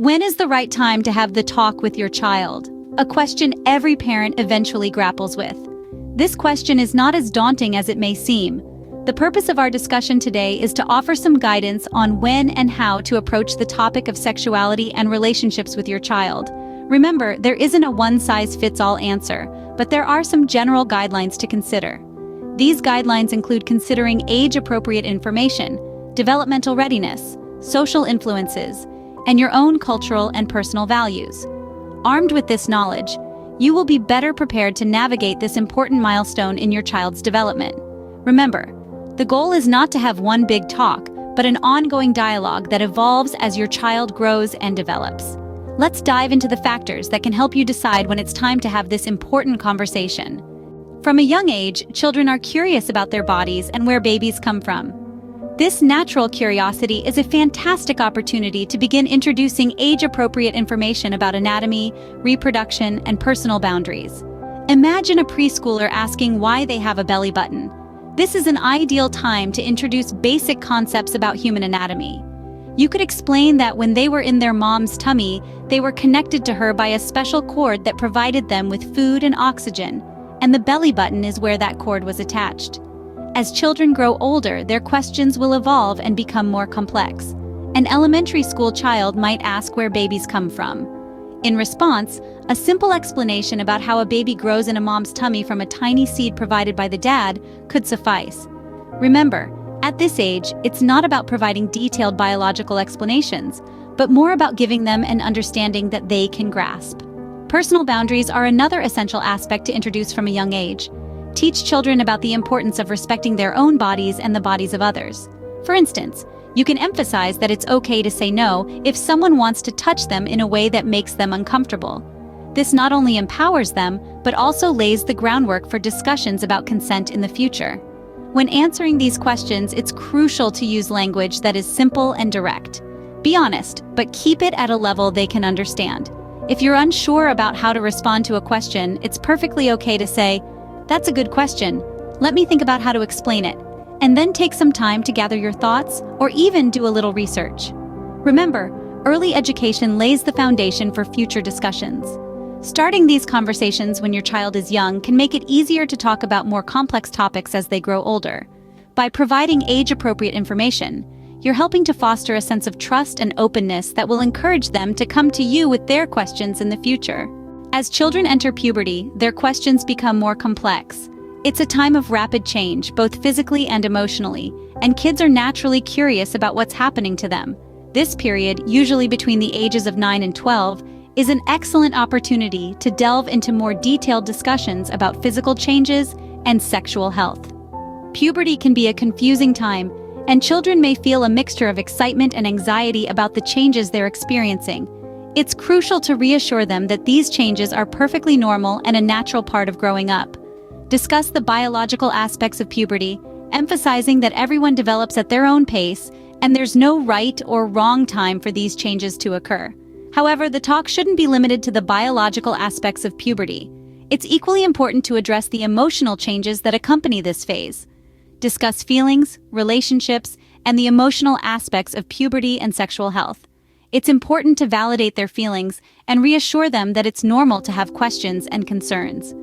When is the right time to have the talk with your child? A question every parent eventually grapples with. This question is not as daunting as it may seem. The purpose of our discussion today is to offer some guidance on when and how to approach the topic of sexuality and relationships with your child. Remember, there isn't a one-size-fits-all answer, but there are some general guidelines to consider. These guidelines include considering age-appropriate information, developmental readiness, social influences, and your own cultural and personal values. Armed with this knowledge, you will be better prepared to navigate this important milestone in your child's development. Remember, the goal is not to have one big talk, but an ongoing dialogue that evolves as your child grows and develops. Let's dive into the factors that can help you decide when it's time to have this important conversation. From a young age, children are curious about their bodies and where babies come from. This natural curiosity is a fantastic opportunity to begin introducing age-appropriate information about anatomy, reproduction, and personal boundaries. Imagine a preschooler asking why they have a belly button. This is an ideal time to introduce basic concepts about human anatomy. You could explain that when they were in their mom's tummy, they were connected to her by a special cord that provided them with food and oxygen, and the belly button is where that cord was attached. As children grow older, their questions will evolve and become more complex. An elementary school child might ask where babies come from. In response, a simple explanation about how a baby grows in a mom's tummy from a tiny seed provided by the dad could suffice. Remember, at this age, it's not about providing detailed biological explanations, but more about giving them an understanding that they can grasp. Personal boundaries are another essential aspect to introduce from a young age. Teach children about the importance of respecting their own bodies and the bodies of others. For instance, you can emphasize that it's okay to say no if someone wants to touch them in a way that makes them uncomfortable. This not only empowers them, but also lays the groundwork for discussions about consent in the future. When answering these questions, it's crucial to use language that is simple and direct. Be honest, but keep it at a level they can understand. If you're unsure about how to respond to a question, it's perfectly okay to say, "That's a good question. Let me think about how to explain it," and then take some time to gather your thoughts or even do a little research. Remember, early education lays the foundation for future discussions. Starting these conversations when your child is young can make it easier to talk about more complex topics as they grow older. By providing age-appropriate information, you're helping to foster a sense of trust and openness that will encourage them to come to you with their questions in the future. As children enter puberty, their questions become more complex. It's a time of rapid change, both physically and emotionally, and kids are naturally curious about what's happening to them. This period, usually between the ages of 9 and 12, is an excellent opportunity to delve into more detailed discussions about physical changes and sexual health. Puberty can be a confusing time, and children may feel a mixture of excitement and anxiety about the changes they're experiencing. It's crucial to reassure them that these changes are perfectly normal and a natural part of growing up. Discuss the biological aspects of puberty, emphasizing that everyone develops at their own pace and there's no right or wrong time for these changes to occur. However, the talk shouldn't be limited to the biological aspects of puberty. It's equally important to address the emotional changes that accompany this phase. Discuss feelings, relationships, and the emotional aspects of puberty and sexual health. It's important to validate their feelings and reassure them that it's normal to have questions and concerns.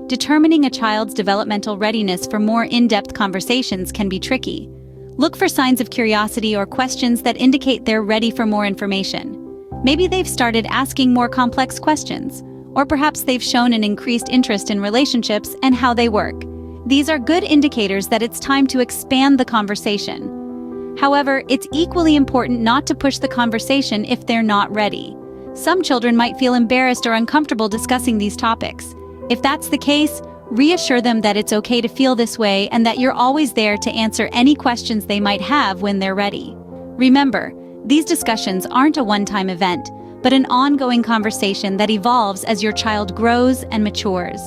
Determining a child's developmental readiness for more in-depth conversations can be tricky. Look for signs of curiosity or questions that indicate they're ready for more information. Maybe they've started asking more complex questions, or perhaps they've shown an increased interest in relationships and how they work. These are good indicators that it's time to expand the conversation. However, it's equally important not to push the conversation if they're not ready. Some children might feel embarrassed or uncomfortable discussing these topics. If that's the case, reassure them that it's okay to feel this way and that you're always there to answer any questions they might have when they're ready. Remember, these discussions aren't a one-time event, but an ongoing conversation that evolves as your child grows and matures.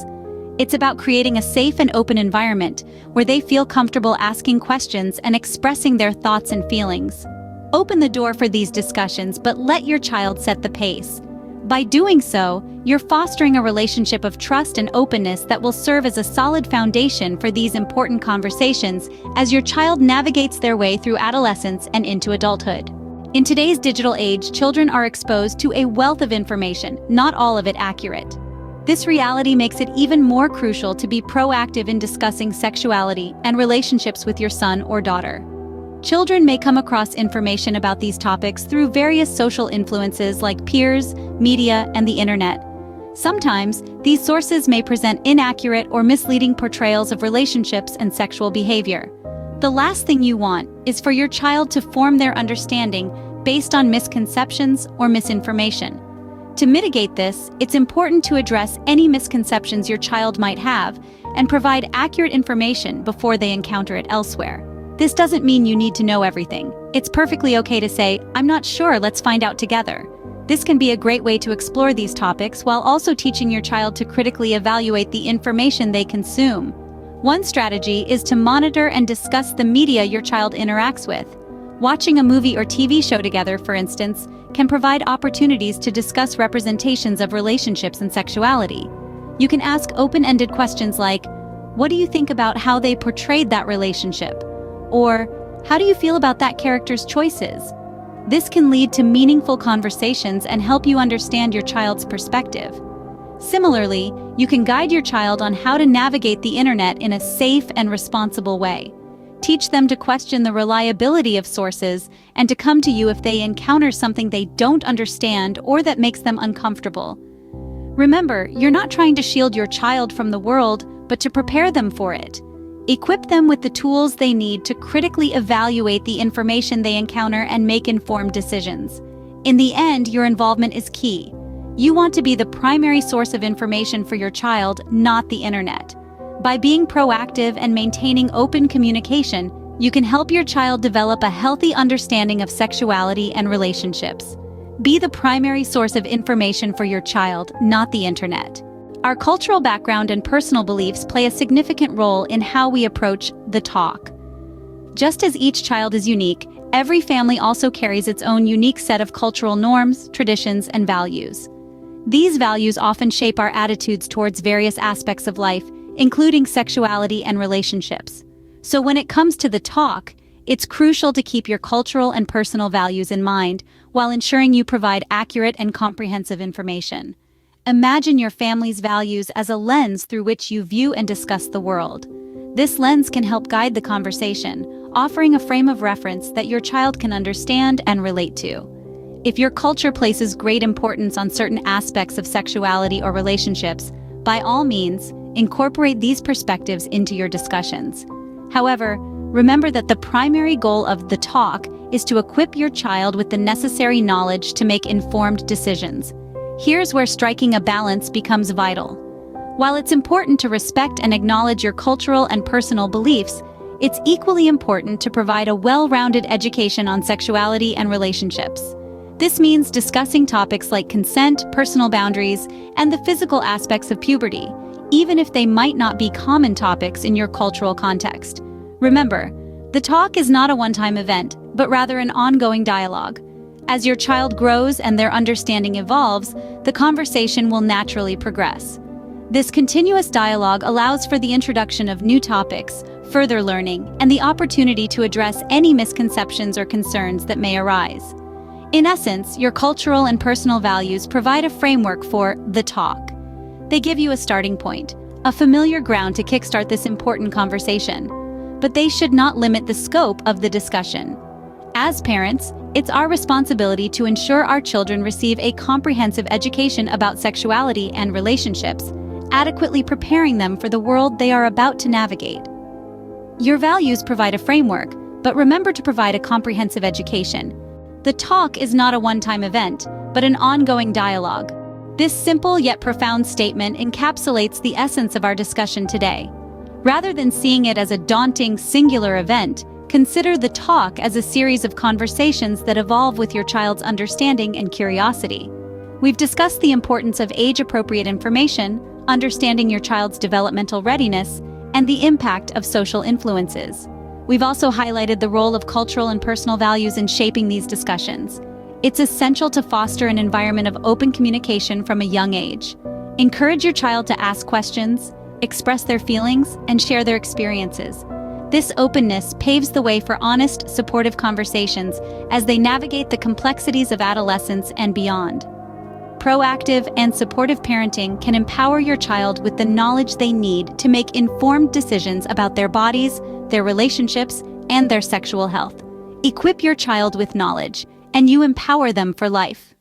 It's about creating a safe and open environment where they feel comfortable asking questions and expressing their thoughts and feelings. Open the door for these discussions, but let your child set the pace. By doing so, you're fostering a relationship of trust and openness that will serve as a solid foundation for these important conversations as your child navigates their way through adolescence and into adulthood. In today's digital age, children are exposed to a wealth of information, not all of it accurate. This reality makes it even more crucial to be proactive in discussing sexuality and relationships with your son or daughter. Children may come across information about these topics through various social influences like peers, media, and the internet. Sometimes, these sources may present inaccurate or misleading portrayals of relationships and sexual behavior. The last thing you want is for your child to form their understanding based on misconceptions or misinformation. To mitigate this, it's important to address any misconceptions your child might have and provide accurate information before they encounter it elsewhere. This doesn't mean you need to know everything. It's perfectly okay to say, "I'm not sure, let's find out together." This can be a great way to explore these topics while also teaching your child to critically evaluate the information they consume. One strategy is to monitor and discuss the media your child interacts with. Watching a movie or TV show together, for instance, can provide opportunities to discuss representations of relationships and sexuality. You can ask open-ended questions like, "What do you think about how they portrayed that relationship?" Or, "How do you feel about that character's choices?" This can lead to meaningful conversations and help you understand your child's perspective. Similarly, you can guide your child on how to navigate the internet in a safe and responsible way. Teach them to question the reliability of sources and to come to you if they encounter something they don't understand or that makes them uncomfortable. Remember, you're not trying to shield your child from the world, but to prepare them for it. Equip them with the tools they need to critically evaluate the information they encounter and make informed decisions. In the end, your involvement is key. You want to be the primary source of information for your child, not the internet. By being proactive and maintaining open communication, you can help your child develop a healthy understanding of sexuality and relationships. Be the primary source of information for your child, not the internet. Our cultural background and personal beliefs play a significant role in how we approach the talk. Just as each child is unique, every family also carries its own unique set of cultural norms, traditions, and values. These values often shape our attitudes towards various aspects of life, including sexuality and relationships. So when it comes to the talk, it's crucial to keep your cultural and personal values in mind while ensuring you provide accurate and comprehensive information. Imagine your family's values as a lens through which you view and discuss the world. This lens can help guide the conversation, offering a frame of reference that your child can understand and relate to. If your culture places great importance on certain aspects of sexuality or relationships, by all means, incorporate these perspectives into your discussions. However, remember that the primary goal of the talk is to equip your child with the necessary knowledge to make informed decisions. Here's where striking a balance becomes vital. While it's important to respect and acknowledge your cultural and personal beliefs, it's equally important to provide a well-rounded education on sexuality and relationships. This means discussing topics like consent, personal boundaries, and the physical aspects of puberty, even if they might not be common topics in your cultural context. Remember, the talk is not a one-time event, but rather an ongoing dialogue. As your child grows and their understanding evolves, the conversation will naturally progress. This continuous dialogue allows for the introduction of new topics, further learning, and the opportunity to address any misconceptions or concerns that may arise. In essence, your cultural and personal values provide a framework for the talk. They give you a starting point, a familiar ground to kickstart this important conversation. But they should not limit the scope of the discussion. As parents, it's our responsibility to ensure our children receive a comprehensive education about sexuality and relationships, adequately preparing them for the world they are about to navigate. Your values provide a framework, but remember to provide a comprehensive education. The talk is not a one-time event, but an ongoing dialogue. This simple yet profound statement encapsulates the essence of our discussion today. Rather than seeing it as a daunting, singular event, consider the talk as a series of conversations that evolve with your child's understanding and curiosity. We've discussed the importance of age-appropriate information, understanding your child's developmental readiness, and the impact of social influences. We've also highlighted the role of cultural and personal values in shaping these discussions. It's essential to foster an environment of open communication from a young age. Encourage your child to ask questions, express their feelings, and share their experiences. This openness paves the way for honest, supportive conversations as they navigate the complexities of adolescence and beyond. Proactive and supportive parenting can empower your child with the knowledge they need to make informed decisions about their bodies, their relationships, and their sexual health. Equip your child with knowledge, and you empower them for life.